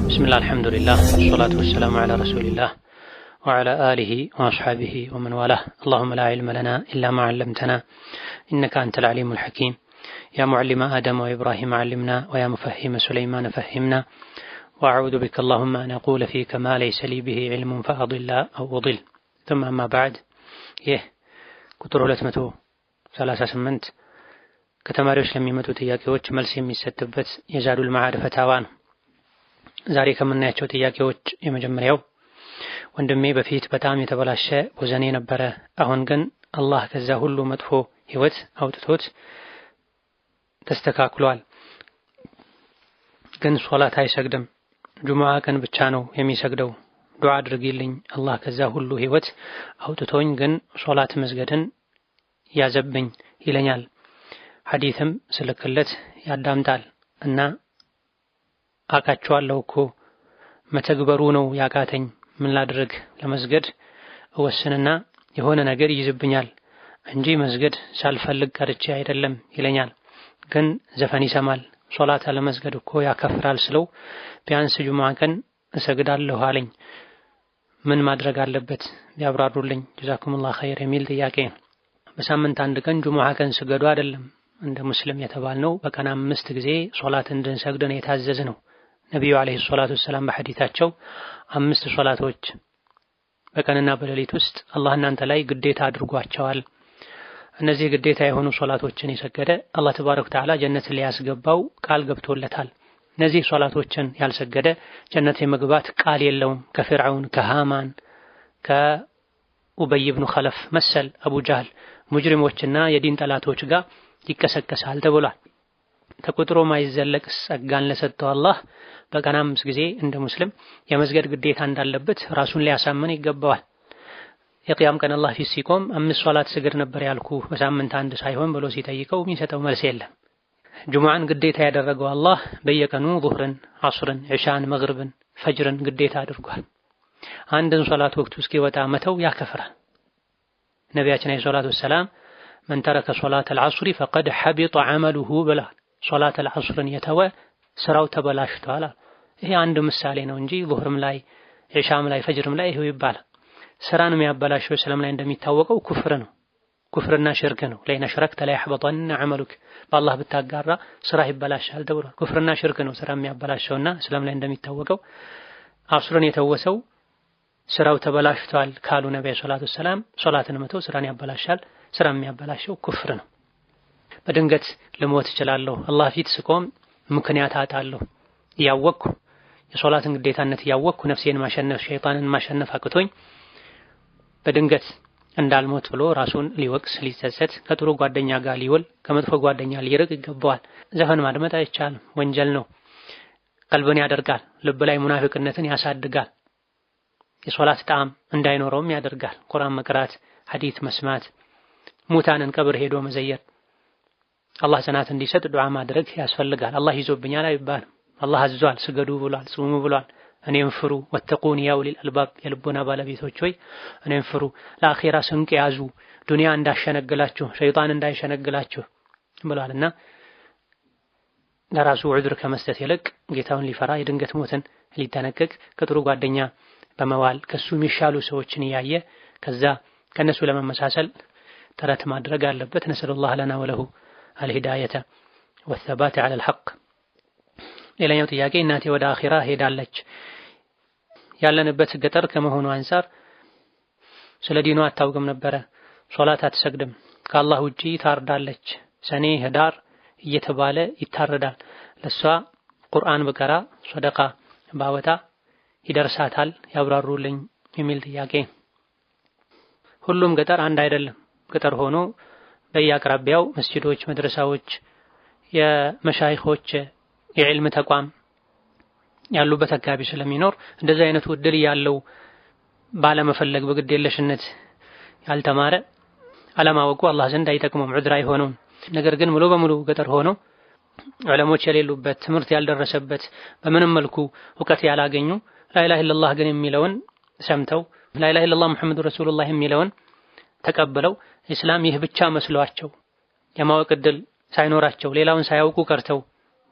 ቢስሚላህ አልሐምዱሊላህ ወሰላቱ ወሰላሙ ዐላ ረሱሊላህ ወዐላ አሊሂ ወአስሐቢሂ ወመን ዋላህ አላሁመ ላ ዒልመ ለና ኢላ ማ ዐለምተና ኢነከ አንተል ዐሊሙል ሐኪም ያ ሙዐሊመ አደም ወኢብራሂም ዐልምና ወያ ሙፈሂመ ሱለይማን ፈሂምና ወአዑዙ ቢከ አላሁመ አን አቁለ ፊከ ማ ለይሰ ሊ ቢሂ ዒልሙን ፈአضለ አው ኡضል ثم أما بعد ይህ ቁጥር 238 ከተማሪዎች ለሚመጡ ጥያቄዎች መልስ የሚሰጥበት የዛዱል መዓድ ፈታዋ ነው። ዛሬ ከምናያቸው ጥያቄዎች የመጀመሪያው ወንድሜ በፊት በጣም የተበላሸ ቦዘኔ ነበረ። አሁን ግን አላህ ከዛ ሁሉ መጥፎ ህይወት አውጥቶት ተስተካክሏል። ግን ሶላት አይሰግድም። ጁሙዓ ቀን ብቻ ነው የሚሰግደው። ዱዓ አድርጊልኝ አላህ ከዛ ሁሉ ህይወት አውጥቶኝ ግን ሶላት መስገድን ያዘብኝ ይለኛል። ሐዲስም ስልክለት ያዳምጣል እና አቃቸዋለሁ እኮ መተግበሩ ነው ያቃተኝ። ምን ላድርግ? ለመስገድ እወስንና የሆነ ነገር ይይዝብኛል እንጂ መስገድ ሳልፈልግ ቀርቼ አይደለም ይለኛል። ግን ዘፈን ይሰማል። ሶላት አለመስገድ እኮ ያከፍራል ስለው ቢያንስ ጁሙዓ ቀን እሰግዳለሁ አለኝ። ምን ማድረግ አለበት ቢያብራሩልኝ ጀዛኩሙላህ ኸይር የሚል ጥያቄ ነው። በሳምንት አንድ ቀን ጁሙዓ ቀን ስገዱ አይደለም እንደ ሙስሊም የተባልነው በቀን 5 ጊዜ ሶላት እንድንሰግድ ነው የታዘዝነው። ነብዩ አለይሂ ሰላቱ ወሰላም በሐዲታቸው 5 ሶላቶች በቀንና በሌሊት ውስጥ አላህ እናንተ ላይ ግዴታ አድርጓቸዋል። እነዚህ ግዴታ የሆኑ ሶላቶችን የሰገደ አላህ ተባረከ ወተዓላ ጀነት ሊያስገባው ቃል ገብቶለታል። እነዚህ ሶላቶችን ያልሰገደ ጀነት የመግባት ቃል የለውም። ከፍርዓውን፣ ከሃማን፣ ከኡበይ ኢብኑ ኸለፍ መሰል አቡ ጃህል ሙጅሪሞችና የዲን ጠላቶች ጋር ይቀሰቀሳል ተብሏል። ተቆጥሮ ማይዘለቅ ጸጋን ለሰጠው አላህ በቀን 5 ጊዜ እንደ ሙስሊም የመስገድ ግዴታ እንዳለበት ራሱን ሊያሳምን ይገባዋል። የቂያም ቀን አላህ ፊት ሲቆም 5 ሶላት ስግድ ነበር ያልኩ በሳምንት አንድ ሳይሆን ብሎ ሲጠይቀው የሚሰጠው መልስ የለም። ጁሙዓን ግዴታ ያደረገው አላህ በየቀኑ ዙህርን፣ ዐስርን፣ ዒሻን፣ መግሪብን፣ ፈጅርን ግዴታ አድርጓል። አንድን ሶላት ወቅቱ እስኪወጣ መተው ያከፍራል። ነቢያችን አለይሂ ሰላቱ ወሰላም መን ተረከ ሶላተል ዐስሪ ፈቀድ ሐቢጠ ዐመሉሁ ብለዋል። ሶላተል ዐስርን የተወ ስራው ተበላሽቷል። ይሄ አንድ ምሳሌ ነው እንጂ ዙህርም ላይ ዒሻም ላይ ፈጅርም ላይ ይሄው ይባላል። ስራን የሚያበላሸው እስላም ላይ እንደሚታወቀው ኩፍር ነው። ኩፍርና ሽርክ ነው። ለይነ ሽረክተ ለየሕበጠነ ዐመሉክ በአላህ ብታጋራ ስራ ይበላሻል ተብሏል። ኩፍርና ሽርክ ነው ስራ የሚያበላሸውና እስላም ላይ እንደሚታወቀው ዐስርን የተወሰው ስራው ተበላሽቷል ካሉ ነብዩ ሰለላሁ ዐለይሂ ወሰለም ሶላትን መተው ስራን ያበላሻል። ስራ የሚያበላሸው ኩፍር ነው። በድንገት ልሞት እችላለሁ፣ አላህ ፊት ስቆም ምክንያት አጣለሁ፣ ያወቅኩ የሶላትን ግዴታነት ያወቅኩ ነፍሴን ማሸነፍ ሸይጣንን ማሸነፍ አቅቶኝ በድንገት እንዳልሞት ብሎ ራሱን ሊወቅስ ሊጸጸት ከጥሩ ጓደኛ ጋር ሊውል ከመጥፎ ጓደኛ ሊርቅ ይገባዋል። ዘፈን ማድመጥ አይቻልም፣ ወንጀል ነው። ቀልብን ያደርጋል፣ ልብ ላይ ሙናፊቅነትን ያሳድጋል፣ የሶላት ጣዕም እንዳይኖረውም ያደርጋል። ቁርአን መቅራት፣ ሐዲስ መስማት፣ ሙታንን ቀብር ሄዶ መዘየር፣ አላህ ጽናት እንዲሰጥ ዱዓ ማድረግ ያስፈልጋል። አላህ ይዞብኛል አይባልም። አላህ አዟል፣ ስገዱ ብሏል፣ ጹሙ ብሏል። እኔን ፍሩ ወተቁን ያ ኡሊል አልባብ የልቦና ባለቤቶች ሆይ እኔን ፍሩ፣ ለአኺራ ስንቅ ያዙ፣ ዱንያ እንዳሸነግላችሁ ሸይጣን እንዳይሸነግላችሁ ብሏልና ለራሱ ዑድር ከመስጠት ይልቅ ጌታውን ሊፈራ የድንገት ሞትን ሊጠነቀቅ ከጥሩ ጓደኛ በመዋል ከሱ የሚሻሉ ሰዎችን እያየ ከዛ ከነሱ ለመመሳሰል ጥረት ማድረግ አለበት። ነስአሉላህ ለና ወለሁ አልሂዳየተ ወሰባት ዐለል ሐቅ። ሌላኛው ጥያቄ እናቴ ወደ አኺራ ሄዳለች። ያለንበት ገጠር ከመሆኑ አንፃር ስለ ዲኗ አታውቅም ነበረ። ሶላት አትሰግድም፣ ከአላህ ውጪ ታርዳለች። ሰኔ ህዳር እየተባለ ይታረዳል። ለሷ ቁርአን በቀራ ሰደቃ ባወጣ ይደርሳታል? ያብራሩልኝ የሚል ጥያቄ። ሁሉም ገጠር አንድ አይደለም። ገጠር ሆኖ በየአቅራቢያው መስጂዶች፣ መድረሳዎች፣ የመሻይኾች የዕልም ተቋም ያሉበት አካባቢ ስለሚኖር እንደዚህ አይነቱ እድል ያለው ባለመፈለግ በግዴለሽነት ያልተማረ አለማወቁ አላህ ዘንድ አይጠቅሙም፣ ዑድር አይሆኑም። ነገር ግን ሙሉ በሙሉ ገጠር ሆኖ ዑለሞች የሌሉበት ትምህርት ያልደረሰበት በምንም መልኩ እውቀት ያላገኙ ላኢላሃ ኢለላህ ግን የሚለውን ሰምተው ላኢላሃ ኢለላህ ሙሐመዱ ረሱሉላህ የሚለውን ተቀበለው ኢስላም ይህ ብቻ መስሏቸው የማወቅ እድል ሳይኖራቸው ሌላውን ሳያውቁ ቀርተው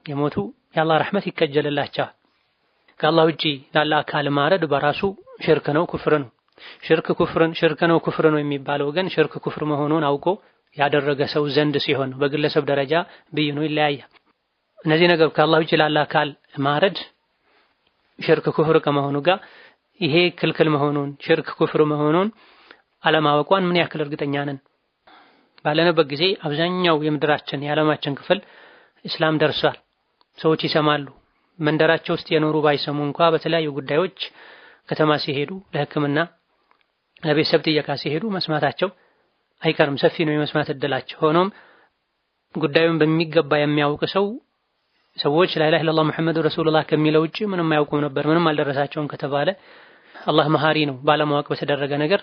የሞቱ የአላህ ረሕመት ይከጀልላቸዋል። ከአላህ ውጪ ላለ አካል ማረድ በራሱ ሽርክ ነው፣ ኩፍር ነው። ሽርክ ነው ኩፍር ነው የሚባለው ግን ሽርክ ኩፍር መሆኑን አውቆ ያደረገ ሰው ዘንድ ሲሆን በግለሰብ ደረጃ ብይኑ ይለያያል። እነዚህ ነገር ከአላህ ውጪ ላለ አካል ማረድ ሽርክ ኩፍር ከመሆኑ ጋር ይሄ ክልክል መሆኑን ሽርክ ኩፍር መሆኑን አለማወቋን ምን ያክል እርግጠኛ ነን? ባለንበት ጊዜ አብዛኛው የምድራችን የዓለማችን ክፍል እስላም ደርሷል። ሰዎች ይሰማሉ። መንደራቸው ውስጥ የኖሩ ባይሰሙ እንኳ በተለያዩ ጉዳዮች ከተማ ሲሄዱ ለሕክምና ለቤተሰብ ጥየቃ ሲሄዱ መስማታቸው አይቀርም። ሰፊ ነው የመስማት እድላቸው። ሆኖም ጉዳዩን በሚገባ የሚያውቅ ሰዎች ላ ኢላሀ ኢለላህ ሙሐመዱ ረሱሉላህ ከሚለው ውጪ ምንም አያውቁም ነበር። ምንም አልደረሳቸውም ከተባለ አላህ መሐሪ ነው። ባለማወቅ በተደረገ ነገር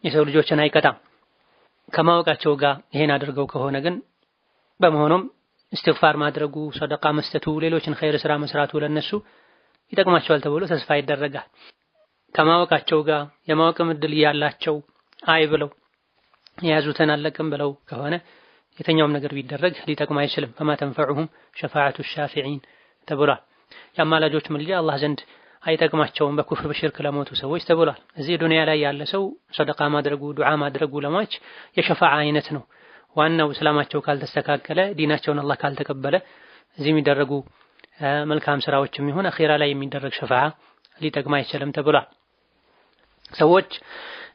የሰው ልጆችን አይቀጣም። ከማወቃቸው ጋር ይሄን አድርገው ከሆነ ግን በመሆኑም እስትግፋር ማድረጉ፣ ሰደቃ መስጠቱ፣ ሌሎችን ኸይር ስራ መስራቱ ለነሱ ይጠቅማቸዋል ተብሎ ተስፋ ይደረጋል። ከማወቃቸው ጋር የማወቅም እድል ያላቸው አይ ብለው የያዙትን አለቅም ብለው ከሆነ የተኛውም ነገር ቢደረግ ሊጠቅም አይችልም። ፈማ ተንፈዑሁም ሸፋዓቱ ሻፊዒን ተብሏል። የአማላጆች ምልጃ አላህ ዘንድ አይጠቅማቸውም በኩፍር በሽርክ ለሞቱ ሰዎች ተብሏል። እዚህ ዱንያ ላይ ያለ ሰው ሰደቃ ማድረጉ ዱዓ ማድረጉ ለሟች የሸፋዓ አይነት ነው። ዋናው እስላማቸው ካልተስተካከለ ዲናቸውን አላህ ካልተቀበለ እዚህ የሚደረጉ መልካም ስራዎችም ይሁን አኺራ ላይ የሚደረግ ሸፋዓ ሊጠቅም አይችልም ተብሏል። ሰዎች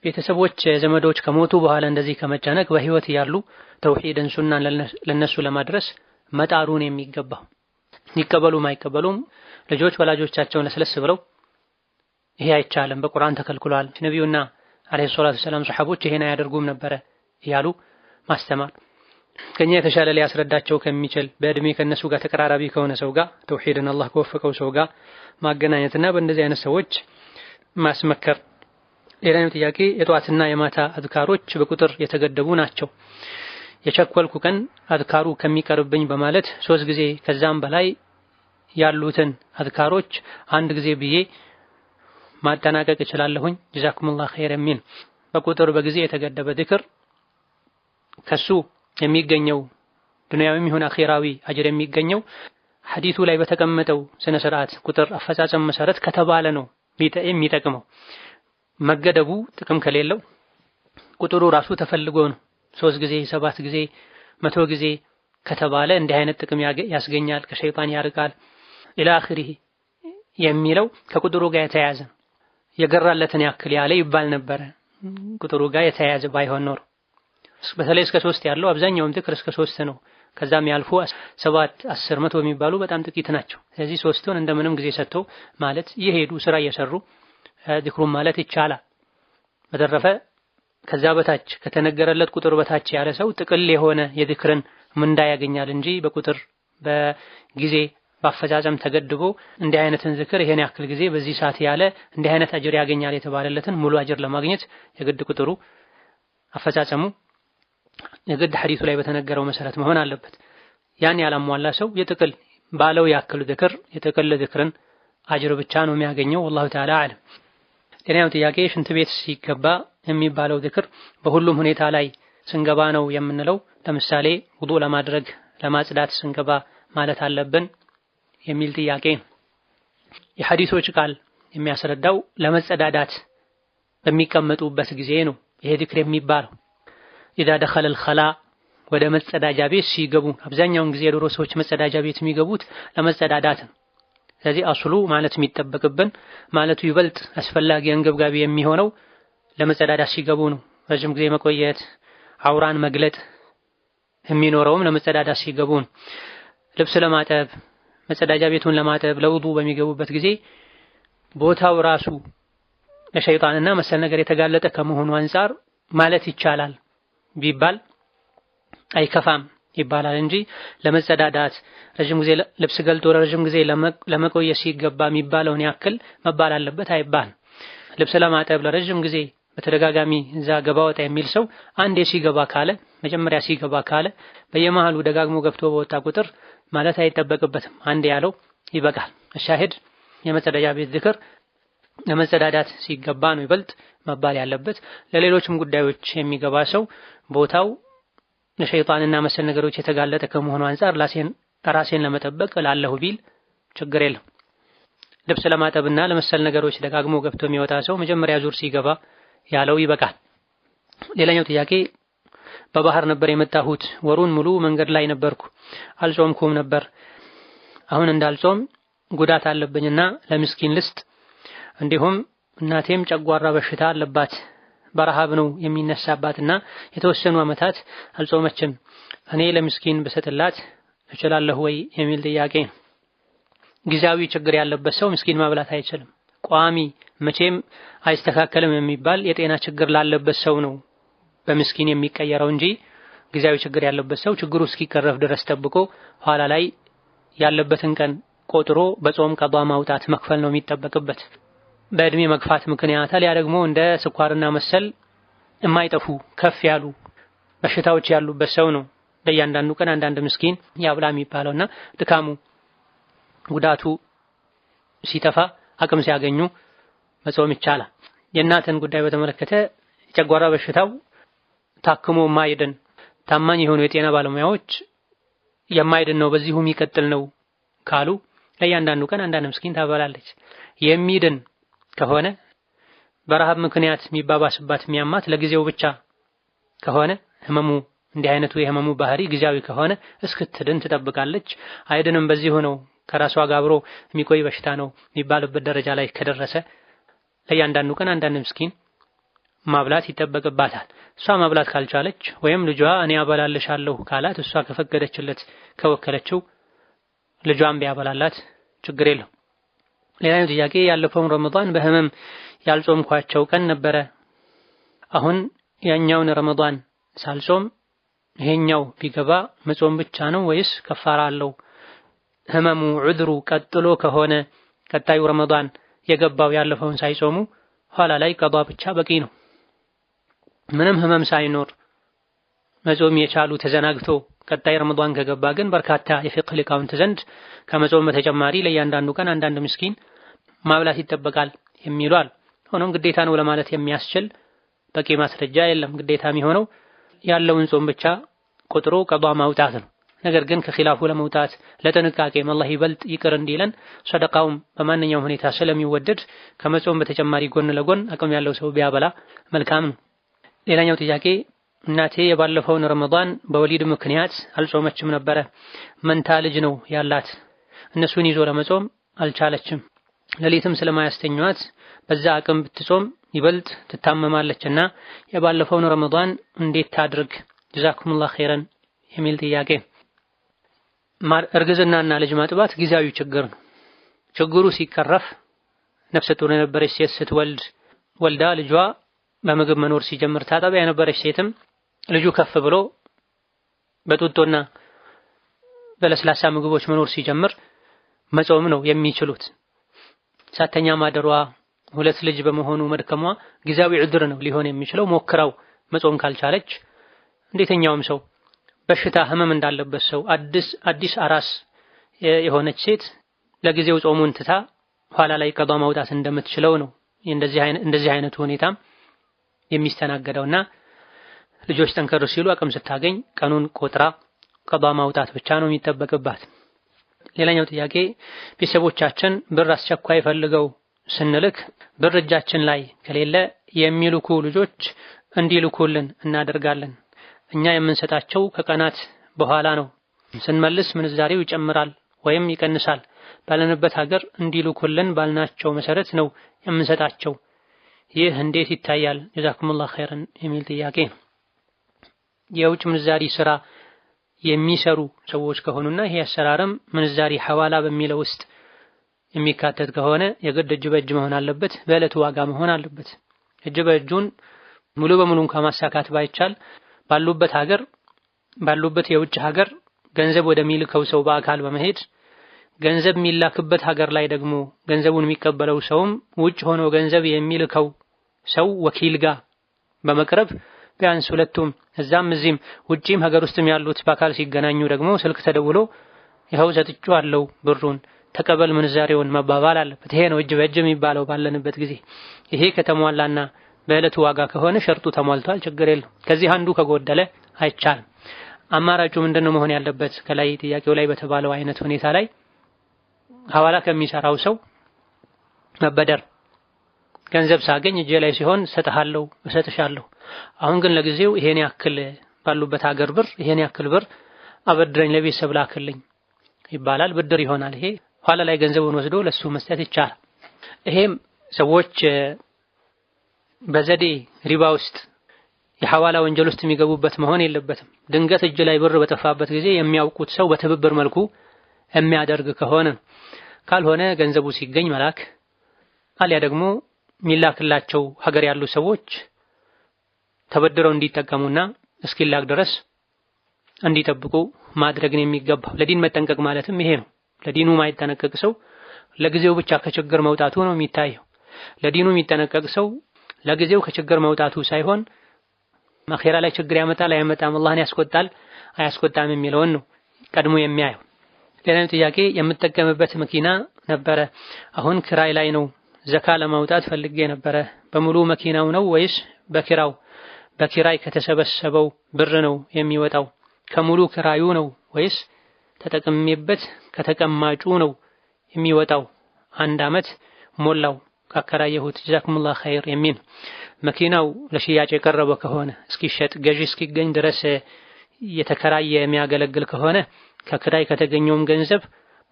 ቤተሰቦች ዘመዶች ከሞቱ በኋላ እንደዚህ ከመጨነቅ በህይወት ያሉ ተውሂድን ሱናን ለነሱ ለማድረስ መጣሩን የሚገባው ይቀበሉም አይቀበሉም ልጆች ወላጆቻቸውን ለስለስ ብለው ይሄ አይቻልም በቁርአን ተከልክሏል ነብዩና አለይሂ ሰላቱ ሰላም ሱሐቦች ይሄን አያደርጉም ነበረ ያሉ ማስተማር ከኛ የተሻለ ሊያስረዳቸው ከሚችል በእድሜ ከነሱ ጋር ተቀራራቢ ከሆነ ሰው ጋር ተውሂድን አላህ ከወፈቀው ሰው ጋር ማገናኘትና በእንደዚህ አይነት ሰዎች ማስመከር። ሌላኛው ጥያቄ የጧትና የማታ አዝካሮች በቁጥር የተገደቡ ናቸው። የቸኮልኩ ቀን አዝካሩ ከሚቀርብኝ በማለት 3 ጊዜ ከዛም በላይ ያሉትን አዝካሮች አንድ ጊዜ ብዬ ማጠናቀቅ እችላለሁኝ። ጀዛኩሙላህ ኸይር የሚል በቁጥር በጊዜ የተገደበ ዚክር ከሱ የሚገኘው ዱንያዊም ይሁን አኺራዊ አጅር የሚገኘው ሐዲሱ ላይ በተቀመጠው ስነ ስርዓት ቁጥር አፈጻጸም መሰረት ከተባለ ነው የሚጠቅመው። መገደቡ ጥቅም ከሌለው ቁጥሩ ራሱ ተፈልጎ ነው 3 ጊዜ 7 ጊዜ 100 ጊዜ ከተባለ እንዲህ አይነት ጥቅም ያስገኛል፣ ከሸይጣን ያርቃል ኢላ አኺሪህ የሚለው ከቁጥሩ ጋር የተያያዘ የገራለትን ያክል ያለ ይባል ነበር። ቁጥሩ ጋር የተያያዘ ባይሆን ኖር በተለይ እስከ 3 ያለው አብዛኛውም ዚክር እስከ 3 ነው። ከዛም ያልፎ 7 10 100 የሚባሉ በጣም ጥቂት ናቸው። ስለዚህ 3ቱን እንደምንም ጊዜ ሰጥቶ ማለት የሄዱ ስራ እየሰሩ ዚክሩን ማለት ይቻላል። በተረፈ ከዛ በታች ከተነገረለት ቁጥር በታች ያለ ሰው ጥቅል የሆነ የዚክርን ምንዳ ያገኛል እንጂ በቁጥር በጊዜ በአፈጻጸም ተገድቦ እንዲህ አይነትን ዚክር ይሄን ያክል ጊዜ በዚህ ሰዓት ያለ እንዲህ አይነት አጅር ያገኛል የተባለለትን ሙሉ አጅር ለማግኘት የግድ ቁጥሩ አፈጻጸሙ የግድ ሐዲሱ ላይ በተነገረው መሰረት መሆን አለበት። ያን ያላሟላ ሰው የጥቅል ባለው ያክል ዚክር የጥቅል ዚክርን አጅር ብቻ ነው የሚያገኘው። والله تعالى አለም። ሌላኛው ጥያቄ ሽንት ቤት ሲገባ የሚባለው ዚክር በሁሉም ሁኔታ ላይ ስንገባ ነው የምንለው? ለምሳሌ ውዱእ ለማድረግ ለማጽዳት ስንገባ ማለት አለብን የሚል ጥያቄ። የሐዲሶች ቃል የሚያስረዳው ለመጸዳዳት በሚቀመጡበት ጊዜ ነው ይሄ ዚክር የሚባለው። إذا دخل الخلاء ወደ መጸዳጃ ቤት ሲገቡ አብዛኛውን ጊዜ የድሮ ሰዎች መጸዳጃ ቤት የሚገቡት ለመጸዳዳት ነው። ስለዚህ አስሉ ማለት የሚጠበቅብን ማለቱ ይበልጥ አስፈላጊ አንገብጋቢ የሚሆነው ለመጸዳዳት ሲገቡ ነው። ረጅም ጊዜ መቆየት አውራን መግለጥ የሚኖረውም ለመጸዳዳት ሲገቡ ነው። ልብስ ለማጠብ መጸዳጃ ቤቱን ለማጠብ ለውዱእ በሚገቡበት ጊዜ ቦታው ራሱ ለሸይጣንና መሰል ነገር የተጋለጠ ከመሆኑ አንፃር ማለት ይቻላል ቢባል አይከፋም ይባላል እንጂ ለመጸዳዳት ረጅም ጊዜ ልብስ ገልጦ ረጅም ጊዜ ለመቆየት ሲገባ የሚባለውን ያክል መባል አለበት አይባል። ልብስ ለማጠብ ለረጅም ጊዜ በተደጋጋሚ እዛ ገባ ወጣ የሚል ሰው አንዴ ሲገባ ካለ መጀመሪያ ሲገባ ካለ በየመሃሉ ደጋግሞ ገብቶ በወጣ ቁጥር ማለት አይጠበቅበትም። አንዴ ያለው ይበቃል። ሻሂድ የመጸዳጃ ቤት ዚክር ለመጸዳዳት ሲገባ ነው ይበልጥ መባል ያለበት። ለሌሎችም ጉዳዮች የሚገባ ሰው ቦታው ለሸይጣንና መሰል ነገሮች የተጋለጠ ከመሆኑ አንፃር ራሴን ለመጠበቅ ላለሁ ቢል ችግር የለም። ልብስ ለማጠብና ለመሰል ነገሮች ደጋግሞ ገብቶ የሚወጣ ሰው መጀመሪያ ዙር ሲገባ ያለው ይበቃል። ሌላኛው ጥያቄ በባህር ነበር የመጣሁት፣ ወሩን ሙሉ መንገድ ላይ ነበርኩ፣ አልጾምኩም ነበር። አሁን እንዳልጾም ጉዳት አለብኝና ለምስኪን ልስጥ፣ እንዲሁም እናቴም ጨጓራ በሽታ አለባት፣ በረሃብ ነው የሚነሳባትና የተወሰኑ ዓመታት አልጾመችም። እኔ ለምስኪን ብሰጥላት እችላለሁ ወይ የሚል ጥያቄ ነው። ጊዜያዊ ችግር ያለበት ሰው ምስኪን ማብላት አይችልም። ቋሚ መቼም አይስተካከልም የሚባል የጤና ችግር ላለበት ሰው ነው በምስኪን የሚቀየረው እንጂ ጊዜያዊ ችግር ያለበት ሰው ችግሩ እስኪቀረፍ ድረስ ጠብቆ ኋላ ላይ ያለበትን ቀን ቆጥሮ በጾም ቀዷ ማውጣት መክፈል ነው የሚጠበቅበት። በእድሜ መግፋት ምክንያት አልያ ደግሞ እንደ ስኳርና መሰል የማይጠፉ ከፍ ያሉ በሽታዎች ያሉበት ሰው ነው በእያንዳንዱ ቀን አንዳንድ ምስኪን ያብላ የሚባለውና ድካሙ ጉዳቱ ሲተፋ አቅም ሲያገኙ መጾም ይቻላል። የእናትን ጉዳይ በተመለከተ የጨጓራ በሽታው ታክሞ የማይድን ታማኝ የሆኑ የጤና ባለሙያዎች የማይድን ነው በዚሁ የሚቀጥል ነው ካሉ ለእያንዳንዱ ቀን አንዳንድ ምስኪን ታበላለች። የሚድን ከሆነ በረሃብ ምክንያት የሚባባስባት የሚያማት ለጊዜው ብቻ ከሆነ ህመሙ እንዲህ አይነቱ የህመሙ ባህሪ ጊዜያዊ ከሆነ እስክትድን ትጠብቃለች። አይድንም በዚሁ ነው ከራሷ ጋር አብሮ የሚቆይ በሽታ ነው የሚባልበት ደረጃ ላይ ከደረሰ ለእያንዳንዱ ቀን አንዳንድ ምስኪን ማብላት ይጠበቅባታል። እሷ ማብላት ካልቻለች ወይም ልጇ እኔ አበላልሻለሁ ካላት እሷ ከፈቀደችለት ከወከለችው ልጇን ቢያበላላት ችግር የለው። ሌላኛው ጥያቄ ያለፈውን ረመዳን በህመም ያልጾምኳቸው ቀን ነበረ። አሁን ያኛውን ረመዳን ሳልጾም ይሄኛው ቢገባ መጾም ብቻ ነው ወይስ ከፋራ አለው? ህመሙ ዑድሩ ቀጥሎ ከሆነ ቀጣዩ ረመዳን የገባው ያለፈውን ሳይጾሙ ኋላ ላይ ቀዷ ብቻ በቂ ነው። ምንም ህመም ሳይኖር መጾም የቻሉ ተዘናግቶ ቀጣይ ረመዳን ከገባ ግን በርካታ የፊቅህ ሊቃውንት ዘንድ ከመጾም በተጨማሪ ለእያንዳንዱ ቀን አንዳንድ ምስኪን ማብላት ይጠበቃል የሚሉ አሉ። ሆኖም ግዴታ ነው ለማለት የሚያስችል በቂ ማስረጃ የለም። ግዴታ የሚሆነው ያለውን ጾም ብቻ ቆጥሮ ቀዷ ማውጣት ነው። ነገር ግን ከኺላፉ ለመውጣት ለጥንቃቄም አላህ ይበልጥ ይቅር እንዲለን ሰደቃውም በማንኛውም ሁኔታ ስለሚወደድ ከመጾም በተጨማሪ ጎን ለጎን አቅም ያለው ሰው ቢያበላ መልካም ነው። ሌላኛው ጥያቄ እናቴ የባለፈውን ረመዳን በወሊድ ምክንያት አልጾመችም ነበረ። መንታ ልጅ ነው ያላት። እነሱን ይዞ ለመጾም አልቻለችም። ሌሊትም ስለማያስተኛት በዛ አቅም ብትጾም ይበልጥ ትታመማለችና የባለፈውን ረመዳን እንዴት ታድርግ? ጀዛኩሙላህ ኸይረን የሚል ጥያቄ። እርግዝናና ልጅ ማጥባት ጊዜያዊ ችግር ነው። ችግሩ ሲቀረፍ ነፍሰ ጡር የነበረች ሴት ስትወልድ ወልዳ ልጇ በምግብ መኖር ሲጀምር ታጠባ የነበረች ሴትም ልጁ ከፍ ብሎ በጡጦና በለስላሳ ምግቦች መኖር ሲጀምር መጾም ነው የሚችሉት። ሳተኛ ማደሯ ሁለት ልጅ በመሆኑ መድከሟ ጊዜያዊ ዑድር ነው ሊሆን የሚችለው። ሞክራው መጾም ካልቻለች እንዴተኛውም ሰው በሽታ ህመም እንዳለበት ሰው አዲስ አራስ የሆነች ሴት ለጊዜው ጾሙን ትታ ኋላ ላይ ቀዷ ማውጣት እንደምትችለው ነው እንደዚህ አይነቱ ሁኔታም የሚስተናገደውና ልጆች ጠንከር ሲሉ አቅም ስታገኝ ቀኑን ቆጥራ ቀዷ ማውጣት ብቻ ነው የሚጠበቅባት። ሌላኛው ጥያቄ ቤተሰቦቻችን ብር አስቸኳይ ፈልገው ስንልክ ብር እጃችን ላይ ከሌለ የሚልኩ ልጆች እንዲልኩልን እናደርጋለን። እኛ የምንሰጣቸው ከቀናት በኋላ ነው። ስንመልስ ምንዛሬው ይጨምራል ወይም ይቀንሳል። ባለንበት ሀገር እንዲልኩልን ባልናቸው መሰረት ነው የምንሰጣቸው። ይህ እንዴት ይታያል? ጀዛኩሙላህ ኸይረን የሚል ጥያቄ ነው። የውጭ ምንዛሪ ስራ የሚሰሩ ሰዎች ከሆኑና ይሄ አሰራርም ምንዛሪ ሐዋላ በሚለው ውስጥ የሚካተት ከሆነ የግድ እጅ በእጅ መሆን አለበት፣ በዕለቱ ዋጋ መሆን አለበት። እጅ በእጁን ሙሉ በሙሉ እንኳን ማሳካት ባይቻል ባሉበት የውጭ ሀገር ገንዘብ ወደሚልከው ሰው በአካል በመሄድ ገንዘብ የሚላክበት ሀገር ላይ ደግሞ ገንዘቡን የሚቀበለው ሰውም ውጭ ሆኖ ገንዘብ የሚልከው ሰው ወኪል ጋር በመቅረብ ቢያንስ ሁለቱም እዛም እዚህም ውጪም ሀገር ውስጥም ያሉት በአካል ሲገናኙ ደግሞ ስልክ ተደውሎ ይኸው ሰጥቼዋለሁ ብሩን ተቀበል ምንዛሬውን መባባል አለበት። ይሄ ነው እጅ በእጅ የሚባለው ባለንበት ጊዜ። ይሄ ከተሟላና በዕለቱ ዋጋ ከሆነ ሸርጡ ተሟልቷል፣ ችግር የለም። ከዚህ አንዱ ከጎደለ አይቻልም። አማራጩ ምንድነው መሆን ያለበት? ከላይ ጥያቄው ላይ በተባለው አይነት ሁኔታ ላይ ሐዋላ ከሚሰራው ሰው መበደር፣ ገንዘብ ሳገኝ እጄ ላይ ሲሆን ሰጥሃለሁ እሰጥሻለሁ፣ አሁን ግን ለጊዜው ይሄን ያክል ባሉበት ሀገር ብር ይሄን ያክል ብር አበድረኝ ለቤተሰብ ላክልኝ ይባላል። ብድር ይሆናል። ይሄ ኋላ ላይ ገንዘቡን ወስዶ ለሱ መስጠት ይቻላል። ይሄም ሰዎች በዘዴ ሪባ ውስጥ የሐዋላ ወንጀል ውስጥ የሚገቡበት መሆን የለበትም። ድንገት እጅ ላይ ብር በጠፋበት ጊዜ የሚያውቁት ሰው በትብብር መልኩ የሚያደርግ ከሆነ፣ ካልሆነ ገንዘቡ ሲገኝ መላክ አልያ ደግሞ ሚላክላቸው ሀገር ያሉ ሰዎች ተበድረው እንዲጠቀሙና እስኪላክ ድረስ እንዲጠብቁ ማድረግን የሚገባው። ለዲን መጠንቀቅ ማለትም ይሄ ነው። ለዲኑ ማይጠነቀቅ ሰው ለጊዜው ብቻ ከችግር መውጣቱ ነው የሚታየው። ለዲኑ የሚጠነቀቅ ሰው ለጊዜው ከችግር መውጣቱ ሳይሆን አኺራ ላይ ችግር ያመጣል አያመጣም፣ አላህን ያስቆጣል አያስቆጣም የሚለውን ነው ቀድሞ የሚያየው። ሌላው ጥያቄ የምጠቀምበት መኪና ነበረ፣ አሁን ክራይ ላይ ነው። ዘካ ለማውጣት ፈልጌ ነበረ። በሙሉ መኪናው ነው ወይስ በኪራው? በኪራይ ከተሰበሰበው ብር ነው የሚወጣው? ከሙሉ ክራዩ ነው ወይስ ተጠቅሜበት ከተቀማጩ ነው የሚወጣው? አንድ አመት ሞላው ካከራየሁት ጀዛኩሙላህ ኸይር የሚል። መኪናው ለሽያጭ የቀረበ ከሆነ እስኪሸጥ ገዢ እስኪገኝ ድረስ የተከራየ የሚያገለግል ከሆነ ከክራይ ከተገኘውም ገንዘብ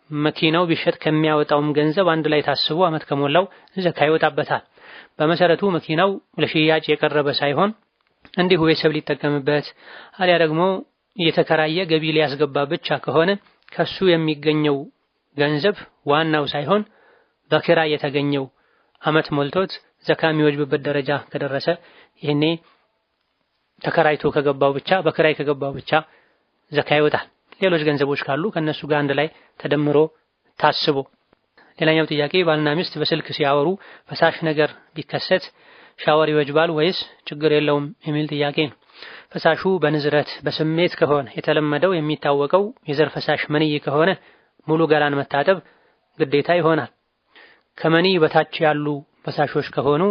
መኪናው ቢሸጥ ከሚያወጣውም ገንዘብ አንድ ላይ ታስቦ አመት ከሞላው ዘካ ይወጣበታል። በመሰረቱ መኪናው ለሽያጭ የቀረበ ሳይሆን እንዲሁ ቤተሰብ ሊጠቀምበት አልያ ደግሞ የተከራየ ገቢ ሊያስገባ ብቻ ከሆነ ከሱ የሚገኘው ገንዘብ ዋናው ሳይሆን በኪራይ የተገኘው አመት ሞልቶት ዘካ የሚወጅብበት ደረጃ ከደረሰ ይሄኔ ተከራይቶ ከገባው ብቻ በኪራይ ከገባው ብቻ ዘካ ይወጣል። ሌሎች ገንዘቦች ካሉ ከነሱ ጋር አንድ ላይ ተደምሮ ታስቦ። ሌላኛው ጥያቄ ባልና ሚስት በስልክ ሲያወሩ ፈሳሽ ነገር ቢከሰት ሻወር ይወጅባል ወይስ ችግር የለውም የሚል ጥያቄ ነው። ፈሳሹ በንዝረት በስሜት ከሆነ የተለመደው የሚታወቀው የዘር ፈሳሽ መንይ ከሆነ ሙሉ ገላን መታጠብ ግዴታ ይሆናል። ከመንይ በታች ያሉ ፈሳሾች ከሆኑ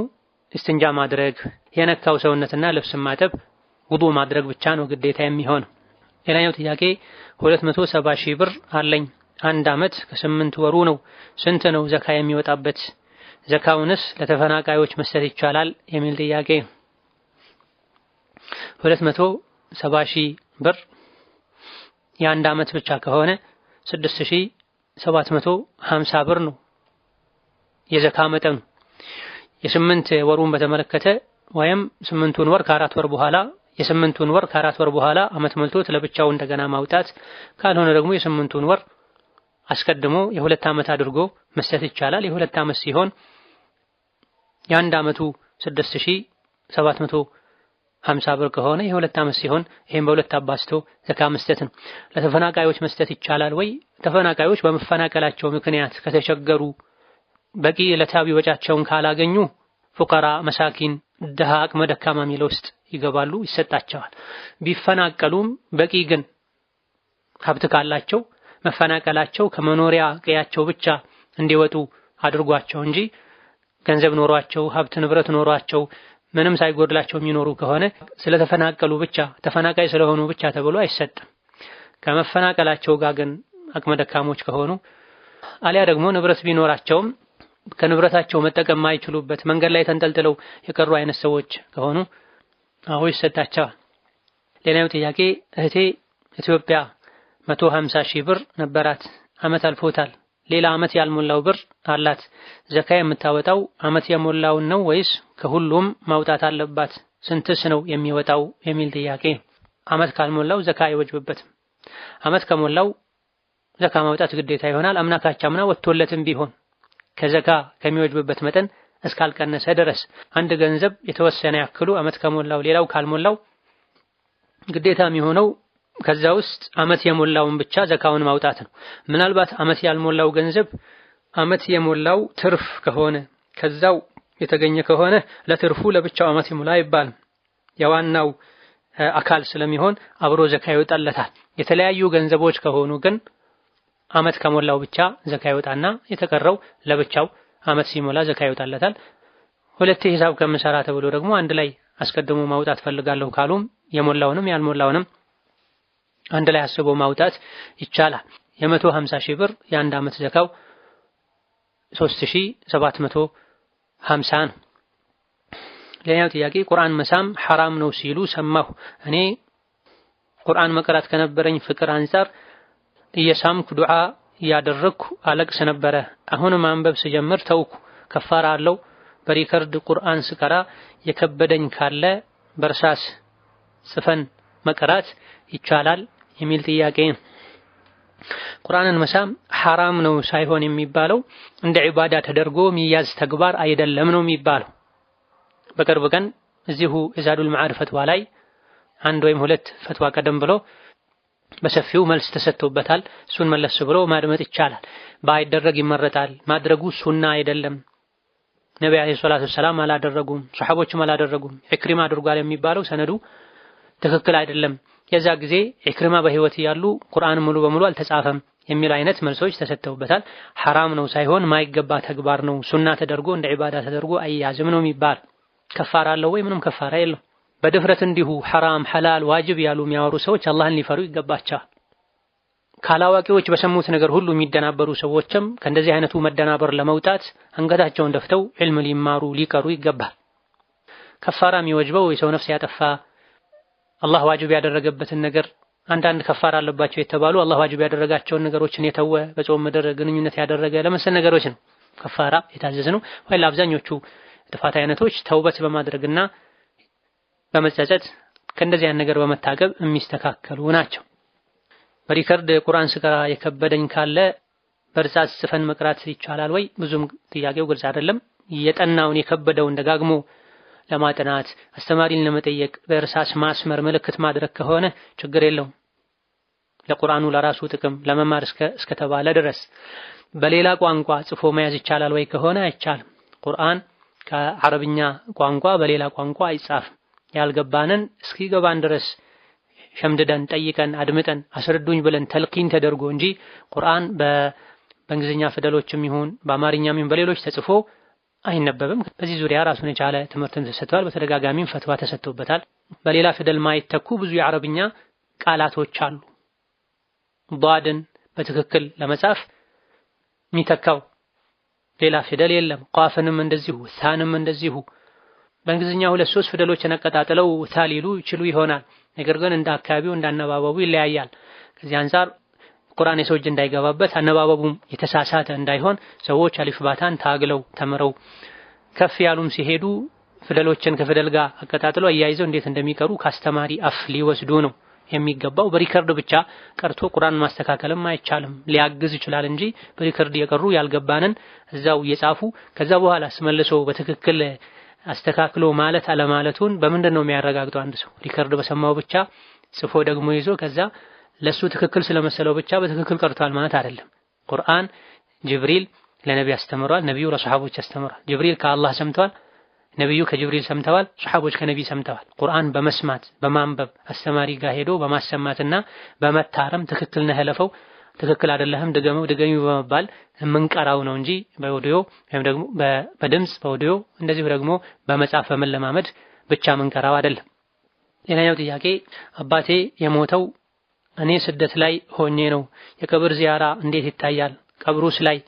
እስትንጃ ማድረግ፣ የነካው ሰውነትና ልብስ ማጠብ፣ ውዱእ ማድረግ ብቻ ነው ግዴታ የሚሆነው። ሌላኛው ጥያቄ 270 ሺህ ብር አለኝ፣ አንድ አመት ከ8 ወሩ ነው። ስንት ነው ዘካ የሚወጣበት? ዘካውንስ ለተፈናቃዮች መስጠት ይቻላል የሚል ጥያቄ። 270 ሺህ ብር የአንድ አመት ብቻ ከሆነ 6750 ብር ነው የዘካ መጠኑ። የ8 ወሩን በተመለከተ ወይም 8ቱን ወር ከ4 ወር በኋላ የ8ቱን ወር ከ4 ወር በኋላ አመት ሞልቶት ለብቻው እንደገና ማውጣት፣ ካልሆነ ደግሞ የ8ቱን ወር አስቀድሞ የ2 አመት አድርጎ መስጠት ይቻላል። የ2 አመት ሲሆን የአንድ አመቱ 6750 ብር ከሆነ የ2 አመት ሲሆን ይሄን በሁለት አባዝቶ ዘካ መስጠት ነው። ለተፈናቃዮች መስጠት ይቻላል ወይ? ተፈናቃዮች በመፈናቀላቸው ምክንያት ከተቸገሩ በቂ ዕለታዊ ወጫቸውን ካላገኙ ፉቀራ፣ መሳኪን፣ ደሃ፣ አቅመ ደካማ የሚለው ውስጥ ይገባሉ፣ ይሰጣቸዋል። ቢፈናቀሉም በቂ ግን ሀብት ካላቸው መፈናቀላቸው ከመኖሪያ ቀያቸው ብቻ እንዲወጡ አድርጓቸው እንጂ ገንዘብ ኖሯቸው ሀብት ንብረት ኖሯቸው ምንም ሳይጎድላቸው የሚኖሩ ከሆነ ስለተፈናቀሉ ብቻ ተፈናቃይ ስለሆኑ ብቻ ተብሎ አይሰጥም። ከመፈናቀላቸው ጋር ግን አቅመ ደካሞች ከሆኑ አሊያ ደግሞ ንብረት ቢኖራቸውም ከንብረታቸው መጠቀም ማይችሉበት መንገድ ላይ ተንጠልጥለው የቀሩ አይነት ሰዎች ከሆኑ አዎ ይሰጣቸዋል። ሌላው ጥያቄ እህቴ ኢትዮጵያ 150 ሺህ ብር ነበራት፣ አመት አልፎታል። ሌላ አመት ያልሞላው ብር አላት። ዘካ የምታወጣው አመት የሞላውን ነው ወይስ ከሁሉም ማውጣት አለባት? ስንትስ ነው የሚወጣው የሚል ጥያቄ። አመት ካልሞላው ዘካ አይወጅብበትም። አመት ከሞላው ዘካ ማውጣት ግዴታ ይሆናል። አምና ካቻምና ወጥቶለትም ቢሆን ከዘካ ከሚወጅብበት መጠን እስካልቀነሰ ድረስ አንድ ገንዘብ የተወሰነ ያክሉ አመት ከሞላው ሌላው ካልሞላው ግዴታ የሚሆነው ከዛ ውስጥ አመት የሞላውን ብቻ ዘካውን ማውጣት ነው። ምናልባት አመት ያልሞላው ገንዘብ አመት የሞላው ትርፍ ከሆነ ከዛው የተገኘ ከሆነ ለትርፉ ለብቻው አመት ይሙላ አይባልም። የዋናው አካል ስለሚሆን አብሮ ዘካ ይወጣለታል። የተለያዩ ገንዘቦች ከሆኑ ግን አመት ከሞላው ብቻ ዘካ ይወጣና የተቀረው ለብቻው አመት ሲሞላ ዘካ ይወጣለታል። ሁለት ሂሳብ ከምሰራ ተብሎ ደግሞ አንድ ላይ አስቀድሞ ማውጣት ፈልጋለሁ ካሉም የሞላውንም ያልሞላውንም አንድ ላይ አስቦ ማውጣት ይቻላል። የ150 ሺህ ብር የአንድ ዓመት ዘካው 3750 ነው። ሌላው ጥያቄ ቁርአን መሳም ሐራም ነው ሲሉ ሰማሁ። እኔ ቁርአን መቅራት ከነበረኝ ፍቅር አንፃር እየሳምኩ ዱዓ እያደረግኩ አለቅስ ነበረ። አሁን ማንበብ ስጀምር ተውኩ። ከፋራ አለው? በሪከርድ ቁርአን ስቀራ የከበደኝ ካለ በርሳስ ጽፈን መቅራት ይቻላል የሚል ጥያቄ ነው። ቁርአንን መሳም ሐራም ነው ሳይሆን የሚባለው እንደ ዒባዳ ተደርጎ የሚያዝ ተግባር አይደለም ነው የሚባለው። በቅርብ ቀን እዚሁ ኢዛዱል መዓድ ፈትዋ ላይ አንድ ወይም ሁለት ፈትዋ ቀደም ብሎ በሰፊው መልስ ተሰጥቶበታል። እሱን መለስ ብሎ ማድመጥ ይቻላል። ባይደረግ ይመረጣል። ማድረጉ ሱና አይደለም። ነብዩ አለይሂ ሰላቱ ሰላም አላደረጉም፣ ሱሐቦችም አላደረጉም። ኢክሪማ አድርጓል የሚባለው ሰነዱ ትክክል አይደለም። የዛ ጊዜ ኢክሪማ በህይወት ያሉ ቁርአን ሙሉ በሙሉ አልተጻፈም የሚል አይነት መልሶች ተሰጥተውበታል። ሐራም ነው ሳይሆን ማይገባ ተግባር ነው፣ ሱና ተደርጎ እንደ ዒባዳ ተደርጎ አያዝም ነው የሚባል። ከፋራ አለው ወይ? ምንም ከፋራ የለው። በድፍረት እንዲሁ ሐራም ሐላል ዋጅብ ያሉ የሚያወሩ ሰዎች አላህን ሊፈሩ ይገባቸዋል። ካላዋቂዎች በሰሙት ነገር ሁሉ የሚደናበሩ ሰዎችም ከእንደዚህ አይነቱ መደናበር ለመውጣት አንገታቸውን ደፍተው ዒልም ሊማሩ ሊቀሩ ይገባል። ከፋራ የሚወጅበው የሰው ነፍስ ያጠፋ አላህ ዋጅብ ያደረገበትን ነገር አንዳንድ ከፋራ አለባቸው የተባሉ አላህ ዋጅብ ያደረጋቸውን ነገሮችን የተወ በጾም ምድር ግንኙነት ያደረገ ለመሰል ነገሮች ነው ከፋራ የታዘዘ ነው። ወይላ አብዛኞቹ ጥፋት አይነቶች ተውበት በማድረግና በመጸጸት ከእንደዚህ አይነት ነገር በመታቀብ የሚስተካከሉ ናቸው። በሪከርድ ቁርአን ስቀራ የከበደኝ ካለ በርሳስ ጽፈን መቅራት ይቻላል ወይ? ብዙም ጥያቄው ግልጽ አይደለም። የጠናውን የከበደውን ደጋግሞ ለማጥናት አስተማሪን ለመጠየቅ በእርሳስ ማስመር ምልክት ማድረግ ከሆነ ችግር የለውም። ለቁርአኑ ለራሱ ጥቅም ለመማር እስከተባለ ድረስ በሌላ ቋንቋ ጽፎ መያዝ ይቻላል ወይ ከሆነ አይቻልም። ቁርአን ከአረብኛ ቋንቋ በሌላ ቋንቋ አይጻፍም። ያልገባንን እስኪገባን ድረስ ሸምድደን ጠይቀን አድምጠን አስረዱኝ ብለን ተልቂን ተደርጎ እንጂ ቁርአን በእንግሊዝኛ ፊደሎችም ይሁን በአማርኛም ይሁን በሌሎች ተጽፎ አይነበብም። በዚህ ዙሪያ ራሱን የቻለ ትምህርትን ተሰጥቷል። በተደጋጋሚም ፈትዋ ተሰጥቶበታል። በሌላ ፊደል ማይተኩ ብዙ የአረብኛ ቃላቶች አሉ። ዷድን በትክክል ለመጻፍ የሚተካው ሌላ ፊደል የለም። ቋፍንም እንደዚሁ ታንም እንደዚሁ በእንግሊዝኛ ሁለት ሶስት ፊደሎችን አቀጣጥለው ታሊሉ ይችሉ ይሆናል። ነገር ግን እንደ አካባቢው እንዳነባበቡ ይለያያል። ከዚህ አንፃር ቁርአን የሰው እጅ እንዳይገባበት አነባበቡም የተሳሳተ እንዳይሆን ሰዎች አሊፍ ባታን ታግለው ተምረው ከፍ ያሉም ሲሄዱ ፊደሎችን ከፊደል ጋር አቀጣጥለው አያይዘው እንዴት እንደሚቀሩ ካስተማሪ አፍ ሊወስዱ ነው የሚገባው። በሪከርድ ብቻ ቀርቶ ቁርአን ማስተካከልም አይቻልም። ሊያግዝ ይችላል እንጂ በሪከርድ የቀሩ ያልገባንን እዛው እየጻፉ ከዛ በኋላ ስመልሶ በትክክል አስተካክሎ ማለት አለማለቱን በምንድን ነው የሚያረጋግጠው? አንድ ሰው ሪከርድ በሰማው ብቻ ጽፎ ደግሞ ይዞ ከዛ ለሱ ትክክል ስለመሰለው ብቻ በትክክል ቀርቷል ማለት አይደለም። ቁርአን ጅብሪል ለነብይ አስተምሯል፣ ነብዩ ለሱሐቦች አስተምሯል። ጅብሪል ከአላህ ሰምተዋል፣ ነብዩ ከጅብሪል ሰምተዋል፣ ሱሐቦች ከነብይ ሰምተዋል። ቁርአን በመስማት በማንበብ አስተማሪ ጋር ሄዶ በማሰማትና በመታረም ትክክል ነህ ለፈው ትክክል አይደለህም ድገመው ድገሚው በመባል የምንቀራው ነው እንጂ በኦዲዮ ወይም ደግሞ በድምጽ በኦዲዮ እንደዚሁ ደግሞ በመጻፍ በመለማመድ ብቻ የምንቀራው አይደለም። ሌላኛው ጥያቄ አባቴ የሞተው እኔ ስደት ላይ ሆኜ ነው። የቀብር ዚያራ እንዴት ይታያል? ቀብሩስ ላይ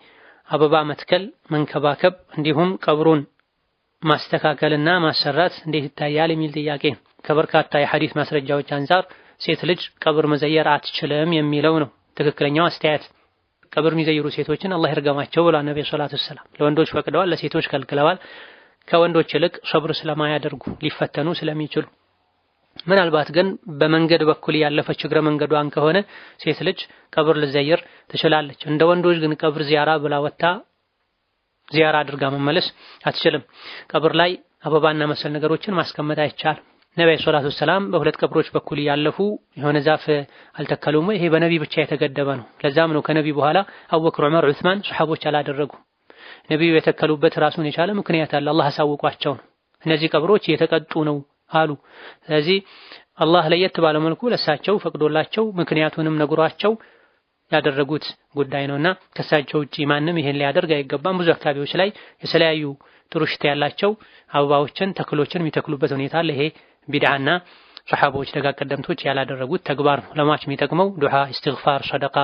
አበባ መትከል መንከባከብ እንዲሁም ቀብሩን ማስተካከልና ማሰራት እንዴት ይታያል የሚል ጥያቄ ነው። ከበርካታ የሐዲስ ማስረጃዎች አንፃር ሴት ልጅ ቀብር መዘየር አትችልም የሚለው ነው ትክክለኛው አስተያየት። ቀብር የሚዘይሩ ሴቶችን አላህ ይርገማቸው ብሏል ነብዩ ሰለላሁ ዐለይሂ ወሰለም። ለወንዶች ፈቅደዋል፣ ለሴቶች ከልክለዋል። ከወንዶች ይልቅ ሶብር ስለማያደርጉ ሊፈተኑ ስለሚችሉ ምናልባት ግን በመንገድ በኩል ያለፈች እግረ መንገዷን ከሆነ ሴት ልጅ ቀብር ልዘይር ትችላለች። እንደ ወንዶች ግን ቀብር ዚያራ ብላ ወጣ ዚያራ አድርጋ መመለስ አትችልም። ቀብር ላይ አበባና መሰል ነገሮችን ማስቀመጥ አይቻልም። ነብዩ ሰለላሁ ዐለይሂ ወሰለም በሁለት ቀብሮች በኩል ያለፉ የሆነ ዛፍ አልተከሉም። ይሄ በነቢ ብቻ የተገደበ ነው። ለዛም ነው ከነቢ በኋላ አቡበክር፣ ዑመር፣ ዑስማን ሱሐቦች አላደረጉ። ነብዩ የተከሉበት ራሱን የቻለ ምክንያት አለ። አላህ አሳውቋቸው ነው እነዚህ ቀብሮች የተቀጡ ነው አሉ። ስለዚህ አላህ ለየት ባለ መልኩ ለሳቸው ፈቅዶላቸው ምክንያቱንም ነግሯቸው ያደረጉት ጉዳይ ነውና ከሳቸው ውጪ ማንም ይሄን ሊያደርግ አይገባም። ብዙ አካባቢዎች ላይ የተለያዩ ጥሩ ሽታ ያላቸው አበባዎችን ተክሎችን የሚተክሉበት ሁኔታ አለ። ይሄ ቢድዓና ሱሐቦች ደጋግ ቀደምቶች ያላደረጉት ተግባር ነው። ለሟች የሚጠቅመው ዱዓ፣ ኢስቲግፋር፣ ሰደቃ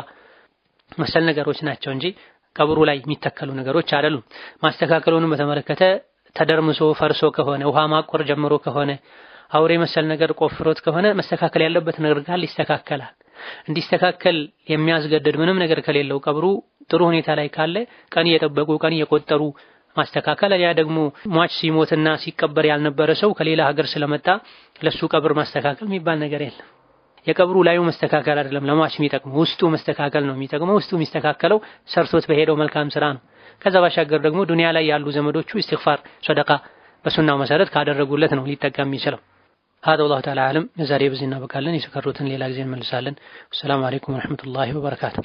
መሰል ነገሮች ናቸው እንጂ ቀብሩ ላይ የሚተከሉ ነገሮች አይደሉም። ማስተካከሉንም በተመለከተ ተደርምሶ ፈርሶ ከሆነ ውሃ ማቆር ጀምሮ ከሆነ አውሬ መሰል ነገር ቆፍሮት ከሆነ መስተካከል ያለበት ነገር ካለ ይስተካከላል። እንዲስተካከል የሚያስገድድ ምንም ነገር ከሌለው ቀብሩ ጥሩ ሁኔታ ላይ ካለ ቀን እየጠበቁ ቀን እየቆጠሩ ማስተካከል። ያ ደግሞ ሟች ሲሞትና ሲቀበር ያልነበረ ሰው ከሌላ ሀገር ስለመጣ ለሱ ቀብር ማስተካከል የሚባል ነገር የለም። የቀብሩ ላዩ መስተካከል አይደለም ለሟች የሚጠቅመው ውስጡ መስተካከል ነው የሚጠቅመው። ውስጡ የሚስተካከለው ሰርቶት በሄደው መልካም ስራ ነው። ከዛ ባሻገር ደግሞ ዱንያ ላይ ያሉ ዘመዶቹ ኢስቲግፋር፣ ሰደቃ በሱናው መሰረት ካደረጉለት ነው ሊጠቀም የሚችለው። هذا والله تعالى أعلم። ዛሬ በዚህ እናበቃለን። የተቀሩትን ሌላ ጊዜ እንመልሳለን። ሰላም አለይኩም ወራህመቱላሂ ወበረካቱ።